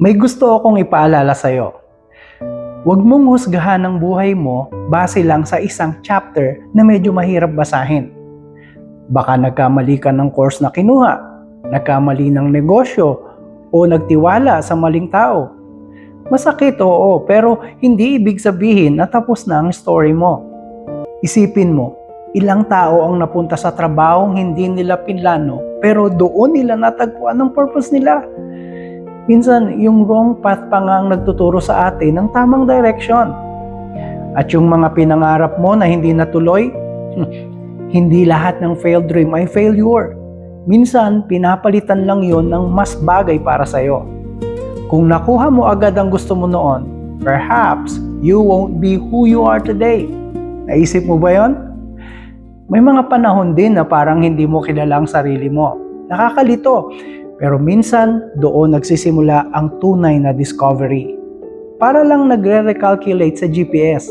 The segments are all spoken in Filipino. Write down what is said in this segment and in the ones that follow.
May gusto akong ipaalala sa'yo. Huwag mong husgahan ang buhay mo base lang sa isang chapter na medyo mahirap basahin. Baka nagkamali ka ng course na kinuha, nagkamali ng negosyo, o nagtiwala sa maling tao. Masakit, oo, pero hindi ibig sabihin na tapos na ang story mo. Isipin mo, ilang tao ang napunta sa trabahong hindi nila pinlano pero doon nila natagpuan ang purpose nila. Minsan, yung wrong path pa nga ang nagtuturo sa atin ng tamang direction. At yung mga pinangarap mo na hindi natuloy, hindi lahat ng failed dream ay failure. Minsan, pinapalitan lang yon ng mas bagay para sa'yo. Kung nakuha mo agad ang gusto mo noon, perhaps you won't be who you are today. Naisip mo ba yon? May mga panahon din na parang hindi mo kilala ang sarili mo. Nakakalito. Pero minsan, doon nagsisimula ang tunay na discovery. Para lang nagre-recalculate sa GPS.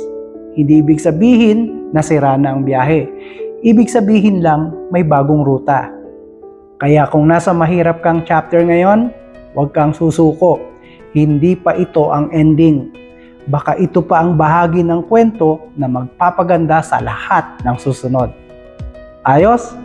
Hindi ibig sabihin na sira na ang biyahe. Ibig sabihin lang may bagong ruta. Kaya kung nasa mahirap kang chapter ngayon, huwag kang susuko. Hindi pa ito ang ending. Baka ito pa ang bahagi ng kwento na magpapaganda sa lahat ng susunod. Ayos?